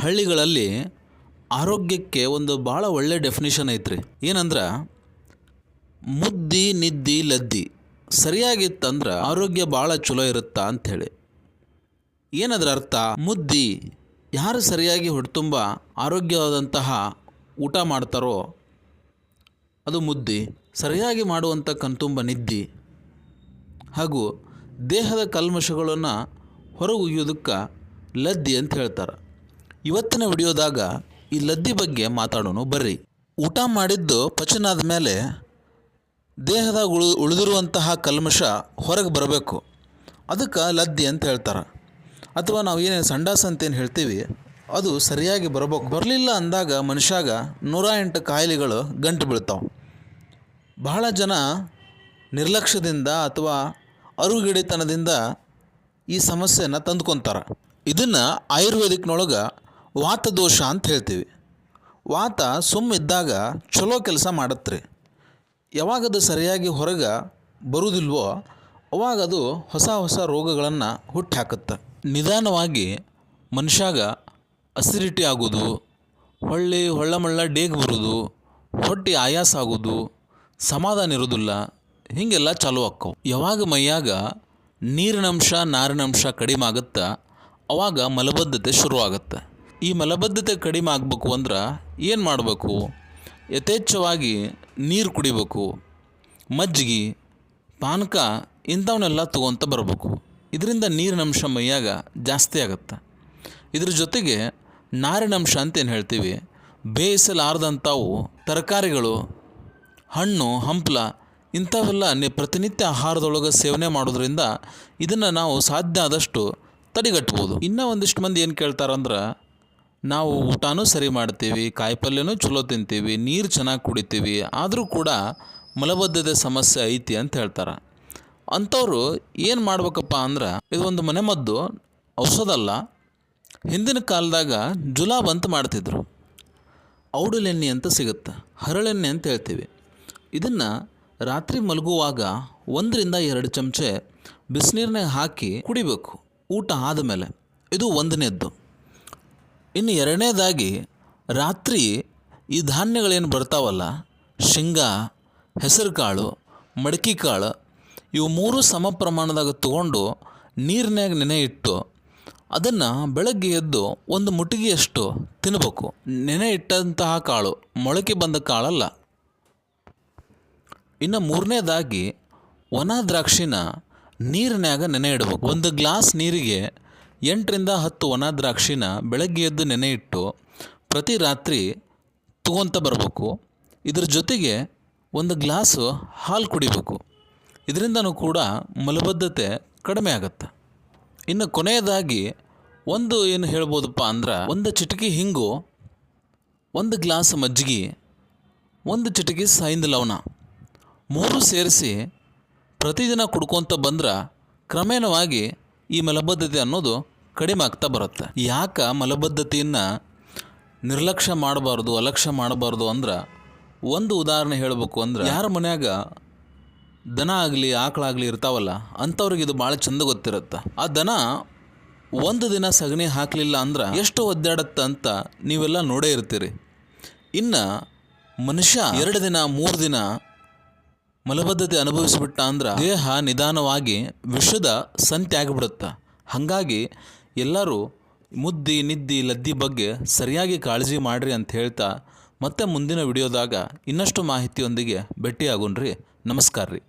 ಹಳ್ಳಿಗಳಲ್ಲಿ ಆರೋಗ್ಯಕ್ಕೆ ಒಂದು ಭಾಳ ಒಳ್ಳೆ ಡೆಫಿನಿಷನ್ ಐತ್ರಿ. ಏನಂದ್ರೆ ಮುದ್ದಿ ನಿದ್ದಿ ಲದ್ದಿ ಸರಿಯಾಗಿತ್ತಂದ್ರೆ ಆರೋಗ್ಯ ಭಾಳ ಚಲೋ ಇರುತ್ತಾ ಅಂಥೇಳಿ. ಏನದ್ರ ಅರ್ಥ? ಮುದ್ದಿ ಯಾರು ಸರಿಯಾಗಿ ಹೊಟ್ಟೆತುಂಬ ಆರೋಗ್ಯವಾದಂತಹ ಊಟ ಮಾಡ್ತಾರೋ ಅದು ಮುದ್ದಿ, ಸರಿಯಾಗಿ ಮಾಡುವಂಥ ಕಣ್ತುಂಬ ನಿದ್ದಿ, ಹಾಗೂ ದೇಹದ ಕಲ್ಮಶಗಳನ್ನು ಹೊರಗುಯ್ಯೋದಕ್ಕೆ ಲದ್ದಿ ಅಂತ ಹೇಳ್ತಾರೆ. ಇವತ್ತಿನ ವಿಡಿಯೋದಾಗ ಈ ಲದ್ದಿ ಬಗ್ಗೆ ಮಾತಾಡೋಣ ಬರ್ರಿ. ಊಟ ಮಾಡಿದ್ದು ಪಚನ ಆದಮೇಲೆ ದೇಹದಾಗ ಉಳಿದಿರುವಂತಹ ಕಲ್ಮಶ ಹೊರಗೆ ಬರಬೇಕು, ಅದಕ್ಕೆ ಲದ್ದಿ ಅಂತ ಹೇಳ್ತಾರೆ. ಅಥವಾ ನಾವು ಏನೇನು ಸಂಡಾಸ ಅಂತೇನು ಹೇಳ್ತೀವಿ ಅದು ಸರಿಯಾಗಿ ಬರಬೇಕು. ಬರಲಿಲ್ಲ ಅಂದಾಗ ಮನುಷ್ಯಾಗ 108 ಕಾಯಿಲೆಗಳು ಗಂಟು ಬೀಳ್ತಾವೆ. ಬಹಳ ಜನ ನಿರ್ಲಕ್ಷ್ಯದಿಂದ ಅಥವಾ ಅರುಗಿಡಿತನದಿಂದ ಈ ಸಮಸ್ಯೆನ ತಂದ್ಕೊತಾರೆ. ಇದನ್ನು ಆಯುರ್ವೇದಿಕ್ನೊಳಗೆ ವಾತ ದೋಷ ಅಂತ ಹೇಳ್ತೀವಿ. ವಾತ ಸುಮ್ಮಿದ್ದಾಗ ಚಲೋ ಕೆಲಸ ಮಾಡತ್ರಿ. ಯಾವಾಗದು ಸರಿಯಾಗಿ ಹೊರಗೆ ಬರುವುದಿಲ್ವೋ ಅವಾಗದು ಹೊಸ ಹೊಸ ರೋಗಗಳನ್ನು ಹುಟ್ಟು ಹಾಕುತ್ತೆ. ನಿಧಾನವಾಗಿ ಮನುಷ್ಯಾಗ ಅಸಿಡಿಟಿ ಆಗೋದು, ಹೊಳ್ಳಮಳ್ಳ ಡೇಗ್ ಬರೋದು, ಹೊಟ್ಟೆ ಆಯಾಸ ಆಗೋದು, ಸಮಾಧಾನ ಇರೋದಿಲ್ಲ, ಹೀಗೆಲ್ಲ ಚಾಲೂ ಆಕ್ಕವು. ಯಾವಾಗ ಮೈಯಾಗ ನೀರಿನಂಶ ನಾರಿನಂಶ ಕಡಿಮೆ ಆಗುತ್ತೆ ಅವಾಗ ಮಲಬದ್ಧತೆ ಶುರುವಾಗುತ್ತೆ. ಈ ಮಲಬದ್ಧತೆ ಕಡಿಮೆ ಆಗಬೇಕು ಅಂದ್ರೆ ಏನು ಮಾಡಬೇಕು? ಯಥೇಚ್ಛವಾಗಿ ನೀರು ಕುಡಿಬೇಕು, ಮಜ್ಜಿಗೆ, ಪಾನಕ ಇಂಥವನ್ನೆಲ್ಲ ತೊಗೊತ ಬರಬೇಕು. ಇದರಿಂದ ನೀರಿನಂಶ ಮೈಯಾಗ ಜಾಸ್ತಿ ಆಗುತ್ತೆ. ಇದ್ರ ಜೊತೆಗೆ ನಾರಿನಂಶ ಅಂತೇನು ಹೇಳ್ತೀವಿ, ಬೇಯಿಸಲಾರ್ದಂಥವು ತರಕಾರಿಗಳು, ಹಣ್ಣು ಹಂಪಲ ಇಂಥವೆಲ್ಲ ಪ್ರತಿನಿತ್ಯ ಆಹಾರದೊಳಗೆ ಸೇವನೆ ಮಾಡೋದ್ರಿಂದ ಇದನ್ನು ನಾವು ಸಾಧ್ಯ ಆದಷ್ಟು ತಡೆಗಟ್ಬೋದು. ಇನ್ನೂ ಒಂದಿಷ್ಟು ಮಂದಿ ಏನು ಕೇಳ್ತಾರಂದ್ರೆ, ನಾವು ಊಟನೂ ಸರಿ ಮಾಡ್ತೀವಿ, ಕಾಯಿಪಲ್ಯನೂ ಚಲೋ ತಿಂತೀವಿ, ನೀರು ಚೆನ್ನಾಗಿ ಕುಡಿತೀವಿ, ಆದರೂ ಕೂಡ ಮಲಬದ್ಧತೆ ಸಮಸ್ಯೆ ಐತಿ ಅಂತ ಹೇಳ್ತಾರೆ. ಅಂಥವ್ರು ಏನು ಮಾಡ್ಬೇಕಪ್ಪ ಅಂದ್ರೆ, ಇದು ಒಂದು ಮನೆಮದ್ದು ಔಷಧ ಅಲ್ಲ. ಹಿಂದಿನ ಕಾಲದಾಗ ಜುಲಾಬ್ ಅಂತ ಮಾಡ್ತಿದ್ರು. ಔಡಲೆಣ್ಣೆ ಅಂತ ಸಿಗುತ್ತೆ, ಹರಳೆಣ್ಣೆ ಅಂತ ಹೇಳ್ತೀವಿ. ಇದನ್ನು ರಾತ್ರಿ ಮಲಗುವಾಗ 1ರಿಂದ 2 ಚಮಚೆ ಬಿಸಿನೀರನ್ನೇ ಹಾಕಿ ಕುಡಿಬೇಕು ಊಟ ಆದಮೇಲೆ. ಇದು ಒಂದನೇದ್ದು. ಇನ್ನು ಎರಡನೇದಾಗಿ ರಾತ್ರಿ ಈ ಧಾನ್ಯಗಳೇನು ಬರ್ತಾವಲ್ಲ, ಶೇಂಗಾ, ಹೆಸರು ಕಾಳು, ಮಡಕೆ ಕಾಳು, ಇವು 3 ಸಮ ಪ್ರಮಾಣದಾಗ ತೊಗೊಂಡು ನೀರಿನಾಗ ನೆನೆ ಇಟ್ಟು ಅದನ್ನು ಬೆಳಗ್ಗೆ ಎದ್ದು ಒಂದು ಮುಟ್ಟಿಗೆಯಷ್ಟು ತಿನ್ನಬೇಕು. ನೆನೆ ಇಟ್ಟಂತಹ ಕಾಳು, ಮೊಳಕೆ ಬಂದ ಕಾಳಲ್ಲ. ಇನ್ನು 3ನೇದಾಗಿ ಒಣ ದ್ರಾಕ್ಷಿನ ನೀರಿನಾಗ ನೆನೆ ಇಡಬೇಕು. 1 ಗ್ಲಾಸ್ ನೀರಿಗೆ 8ರಿಂದ 10 ಒಣ ದ್ರಾಕ್ಷಿನ ಬೆಳಗ್ಗೆ ಎದ್ದು ನೆನೆ ಇಟ್ಟು ಪ್ರತಿ ರಾತ್ರಿ ತಗೊತ ಬರಬೇಕು. ಇದ್ರ ಜೊತೆಗೆ 1 ಗ್ಲಾಸು ಹಾಲು ಕುಡಿಬೇಕು. ಇದರಿಂದನೂ ಕೂಡ ಮಲಬದ್ಧತೆ ಕಡಿಮೆ ಆಗುತ್ತೆ. ಇನ್ನು ಕೊನೆಯದಾಗಿ ಒಂದು ಏನು ಹೇಳ್ಬೋದಪ್ಪ ಅಂದ್ರೆ, 1 ಚಿಟಿಕೆ ಹಿಂಗು, 1 ಗ್ಲಾಸ್ ಮಜ್ಜಿಗೆ, 1 ಚಿಟಿಕೆ ಸಾಯಿಂದ ಲವಣ 3 ಸೇರಿಸಿ ಪ್ರತಿದಿನ ಕುಡ್ಕೊತ ಬಂದ್ರೆ ಕ್ರಮೇಣವಾಗಿ ಈ ಮಲಬದ್ಧತೆ ಅನ್ನೋದು ಕಡಿಮೆ ಆಗ್ತಾ ಬರುತ್ತೆ. ಯಾಕೆ ಮಲಬದ್ಧತೆಯನ್ನು ನಿರ್ಲಕ್ಷ್ಯ ಮಾಡಬಾರ್ದು, ಅಲಕ್ಷ್ಯ ಮಾಡಬಾರ್ದು ಅಂದ್ರೆ, ಒಂದು ಉದಾಹರಣೆ ಹೇಳಬೇಕು ಅಂದ್ರೆ, ಯಾರ ಮನ್ಯಾಗ ದನ ಆಗಲಿ ಆಕಳಾಗಲಿ ಇರ್ತಾವಲ್ಲ ಅಂಥವ್ರಿಗೆ ಇದು ಭಾಳ ಚಂದ ಗೊತ್ತಿರುತ್ತೆ. ಆ ದನ 1 ದಿನ ಸಗಣಿ ಹಾಕಲಿಲ್ಲ ಅಂದ್ರೆ ಎಷ್ಟು ಒದ್ದಾಡತ್ತೆ ಅಂತ ನೀವೆಲ್ಲ ನೋಡೇ ಇರ್ತೀರಿ. ಇನ್ನು ಮನುಷ್ಯ 2 ದಿನ 3 ದಿನ ಮಲಬದ್ಧತೆ ಅನುಭವಿಸಿಬಿಟ್ಟ ಅಂದ್ರೆ ದೇಹ ನಿಧಾನವಾಗಿ ವಿಷದ ಸಂತೆ ಆಗಿಬಿಡುತ್ತೆ. ಹಾಗಾಗಿ ಎಲ್ಲರೂ ಮುದ್ದಿ ನಿದ್ದಿ ಲದ್ದಿ ಬಗ್ಗೆ ಸರಿಯಾಗಿ ಕಾಳಜಿ ಮಾಡಿರಿ ಅಂತ ಹೇಳ್ತಾ, ಮತ್ತೆ ಮುಂದಿನ ವಿಡಿಯೋದಾಗ ಇನ್ನಷ್ಟು ಮಾಹಿತಿಯೊಂದಿಗೆ ಭೇಟಿಯಾಗೋಣ್ರಿ. ನಮಸ್ಕಾರ ರೀ.